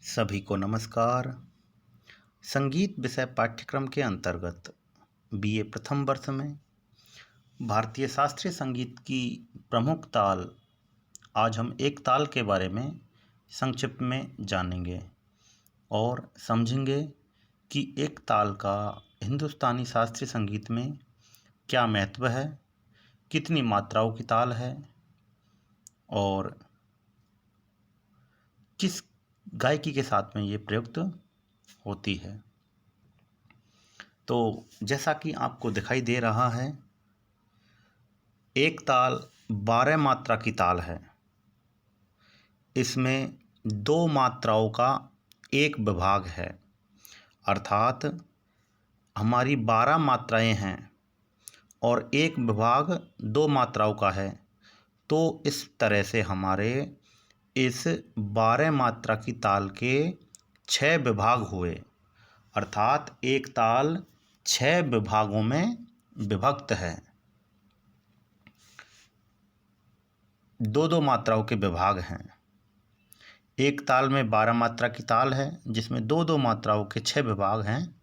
सभी को नमस्कार। संगीत विषय पाठ्यक्रम के अंतर्गत बीए प्रथम वर्ष में भारतीय शास्त्रीय संगीत की प्रमुख ताल, आज हम एक ताल के बारे में संक्षिप्त में जानेंगे और समझेंगे कि एक ताल का हिंदुस्तानी शास्त्रीय संगीत में क्या महत्व है, कितनी मात्राओं की ताल है और किस गायकी के साथ में ये प्रयुक्त होती है। तो जैसा कि आपको दिखाई दे रहा है, एक ताल 12 मात्रा की ताल है। इसमें 2 मात्राओं का एक विभाग है, अर्थात हमारी 12 मात्राएं हैं और एक विभाग 2 मात्राओं का है। तो इस तरह से हमारे इस 12 मात्रा की ताल के 6 विभाग हुए, अर्थात एक ताल 6 विभागों में विभक्त है। 2-2 मात्राओं के विभाग हैं। एक ताल में 12 मात्रा की ताल है जिसमें 2-2 मात्राओं के 6 विभाग हैं।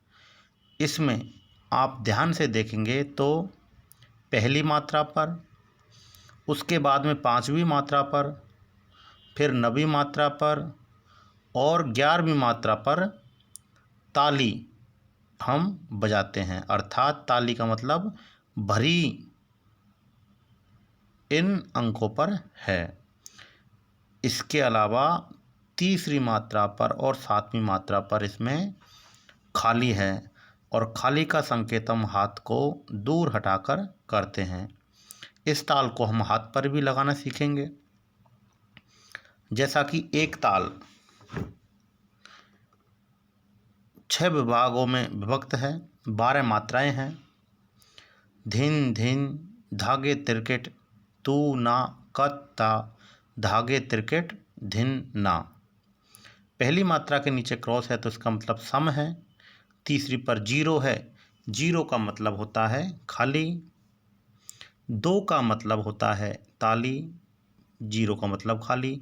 इसमें आप ध्यान से देखेंगे तो पहली मात्रा पर, उसके बाद में 5वीं मात्रा पर, फिर 9वीं मात्रा पर और 11वीं मात्रा पर ताली हम बजाते हैं, अर्थात ताली का मतलब भरी इन अंकों पर है। इसके अलावा तीसरी मात्रा पर और 7वीं मात्रा पर इसमें खाली है और खाली का संकेत हम हाथ को दूर हटाकर करते हैं। इस ताल को हम हाथ पर भी लगाना सीखेंगे। जैसा कि एक ताल 6 विभागों में विभक्त है, 12 मात्राएं हैं। धिन धिन धागे तिरकेट तू ना कत्ता धागे तिरकेट धिन ना। पहली मात्रा के नीचे क्रॉस है तो इसका मतलब सम है। तीसरी पर 0 है, 0 का मतलब होता है खाली। 2 का मतलब होता है ताली, 0 का मतलब खाली।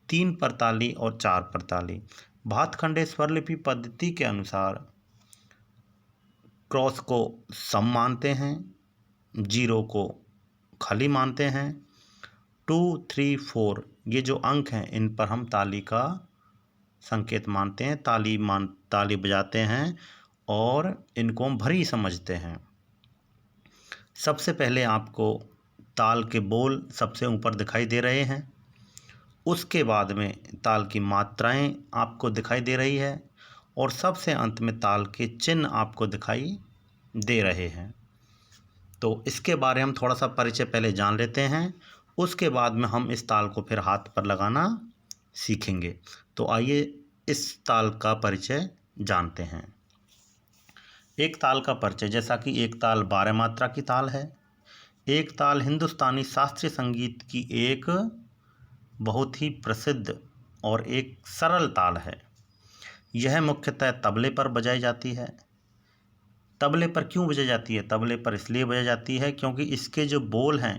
3 पर ताली और 4 पर ताली। भातखंडे स्वरलिपि पद्धति के अनुसार क्रॉस को सम मानते हैं, 0 को खाली मानते हैं। 2, 3, 4 ये जो अंक हैं इन पर हम ताली का संकेत मानते हैं, ताली बजाते हैं और इनको हम भरी समझते हैं। सबसे पहले आपको ताल के बोल सबसे ऊपर दिखाई दे रहे हैं, उसके बाद में ताल की मात्राएं आपको दिखाई दे रही है और सबसे अंत में ताल के चिन्ह आपको दिखाई दे रहे हैं। तो इसके बारे में हम थोड़ा सा परिचय पहले जान लेते हैं, उसके बाद में हम इस ताल को फिर हाथ पर लगाना सीखेंगे। तो आइए इस ताल का परिचय जानते हैं। एक ताल का परिचय, जैसा कि एक ताल 12 मात्रा की ताल है। एक ताल हिंदुस्तानी शास्त्रीय संगीत की एक बहुत ही प्रसिद्ध और एक सरल ताल है। यह मुख्यतः तबले पर बजाई जाती है। तबले पर क्यों बजाई जाती है? तबले पर इसलिए बजाई जाती है क्योंकि इसके जो बोल हैं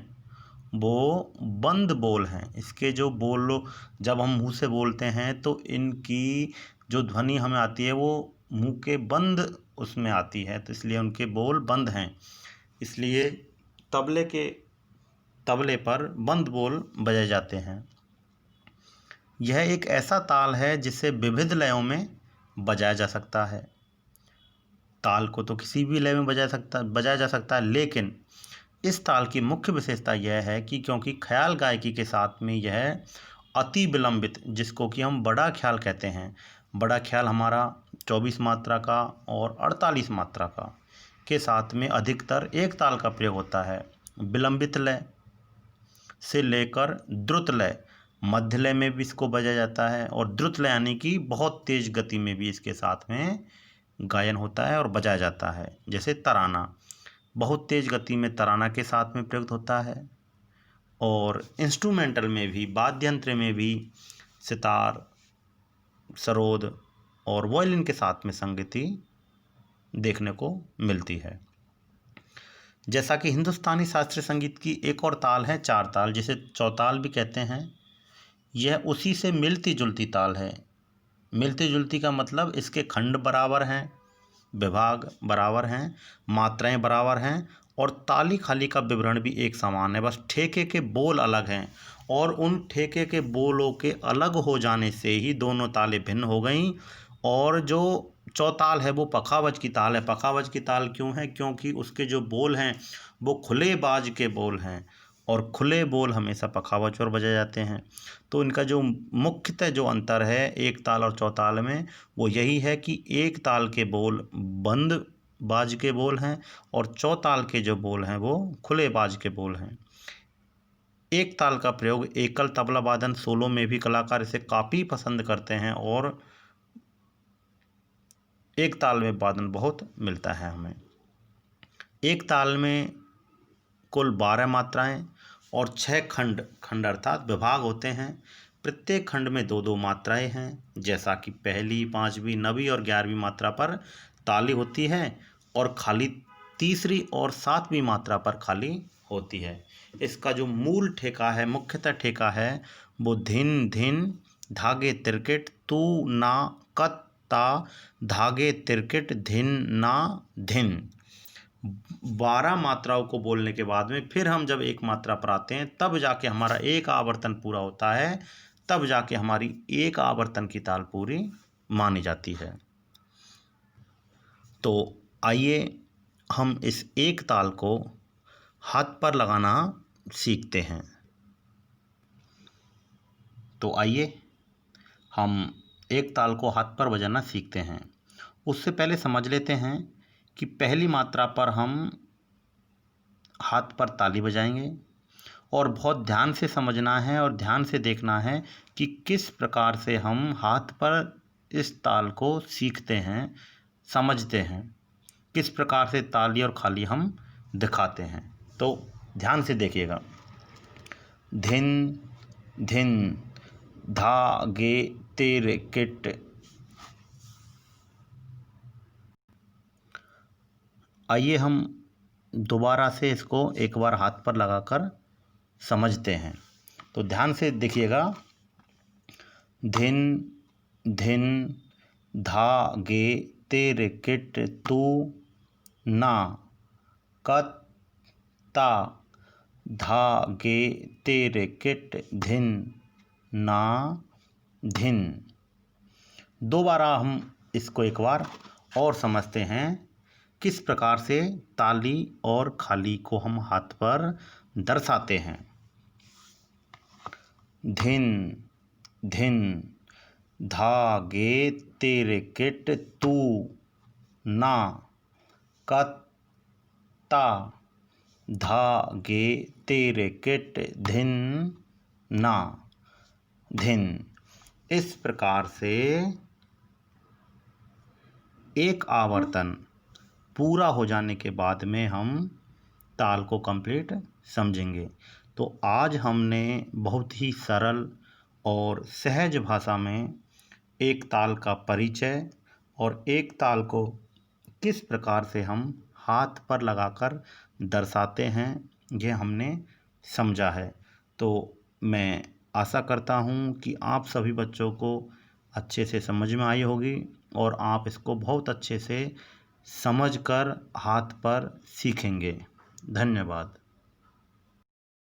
वो बंद बोल हैं। इसके जो बोल जब हम मुंह से बोलते हैं तो इनकी जो ध्वनि हमें आती है वो मुंह के बंद उसमें आती है, तो इसलिए उनके बोल बंद हैं। इसलिए तबले पर बंद बोल बजाए जाते हैं। यह एक ऐसा ताल है जिसे विविध लयों में बजाया जा सकता है। ताल को तो किसी भी लय में बजाया जा सकता है, लेकिन इस ताल की मुख्य विशेषता यह है कि क्योंकि ख्याल गायकी के साथ में यह अति विलंबित, जिसको कि हम बड़ा ख्याल कहते हैं, बड़ा ख्याल हमारा 24 मात्रा का और 48 मात्रा का के साथ में अधिकतर एक ताल का प्रयोग होता है। विलंबित लय से लेकर द्रुत लय, मध्य लय में भी इसको बजाया जाता है और द्रुत लय यानी कि बहुत तेज गति में भी इसके साथ में गायन होता है और बजाया जाता है। जैसे तराना, बहुत तेज गति में तराना के साथ में प्रयुक्त होता है। और इंस्ट्रूमेंटल में भी, वाद्य यंत्र में भी सितार, सरोद और वायलिन के साथ में संगति देखने को मिलती है। जैसा कि हिंदुस्तानी शास्त्रीय संगीत की एक और ताल है, 4 ताल, जिसे चौताल भी कहते हैं। यह उसी से मिलती जुलती ताल है। मिलती जुलती का मतलब इसके खंड बराबर हैं, विभाग बराबर हैं, मात्राएं बराबर हैं और ताली खाली का विवरण भी एक समान है। बस ठेके के बोल अलग हैं और उन ठेके के बोलों के अलग हो जाने से ही दोनों तालें भिन्न हो गईं। और जो चौताल है वो पखावज की ताल है। पखावज की ताल क्यों है? क्योंकि उसके जो बोल हैं वो खुले बाज के बोल हैं और खुले बोल हमेशा पखावज पर बजाए जाते हैं। तो इनका जो मुख्यतः जो अंतर है एक ताल और चौताल में, वो यही है कि एक ताल के बोल बंद बाज के बोल हैं और चौताल के जो बोल हैं वो खुले बाज के बोल हैं। एक ताल का प्रयोग एकल तबला वादन सोलो में भी कलाकार इसे काफ़ी पसंद करते हैं और एक ताल में वादन बहुत मिलता है हमें। एक ताल में कुल 12 मात्राएं और 6 खंड अर्थात विभाग होते हैं। प्रत्येक खंड में 2-2 मात्राएं हैं, जैसा कि पहली, 5वीं, 9वीं और 11वीं मात्रा पर ताली होती है और खाली तीसरी और 7वीं मात्रा पर खाली होती है। इसका जो मूल ठेका है, मुख्यतः ठेका है, वो धिन धिन धागे तिरकिट तू ना कत ता धागे तिरकिट धिन ना धिन। 12 मात्राओं को बोलने के बाद में फिर हम जब एक मात्रा पर आते हैं तब जाके हमारा एक आवर्तन पूरा होता है, तब जाके हमारी एक आवर्तन की ताल पूरी मानी जाती है। तो आइए हम इस एक ताल को हाथ पर लगाना सीखते हैं। तो आइए हम एक ताल को हाथ पर बजाना सीखते हैं। उससे पहले समझ लेते हैं कि पहली मात्रा पर हम हाथ पर ताली बजाएंगे और बहुत ध्यान से समझना है और ध्यान से देखना है कि किस प्रकार से हम हाथ पर इस ताल को सीखते हैं, समझते हैं, किस प्रकार से ताली और खाली हम दिखाते हैं। तो ध्यान से देखिएगा। धिन धिन धागे तेरे किट। आइए हम दोबारा से इसको एक बार हाथ पर लगाकर समझते हैं। तो ध्यान से देखिएगा। धिन धिन धागे तेरे किट तू ना कत ता धागे तेरे किट धिन ना धिन। दोबारा हम इसको एक बार और समझते हैं किस प्रकार से ताली और खाली को हम हाथ पर दर्शाते हैं। धिन धिन धागे तेरे किट तू ना कत ता धागे तेरे किट धिन ना धिन। इस प्रकार से एक आवर्तन पूरा हो जाने के बाद में हम ताल को कंप्लीट समझेंगे। तो आज हमने बहुत ही सरल और सहज भाषा में एक ताल का परिचय और एक ताल को किस प्रकार से हम हाथ पर लगाकर दर्शाते हैं ये हमने समझा है। तो मैं आशा करता हूँ कि आप सभी बच्चों को अच्छे से समझ में आई होगी और आप इसको बहुत अच्छे से समझकर हाथ पर सीखेंगे। धन्यवाद।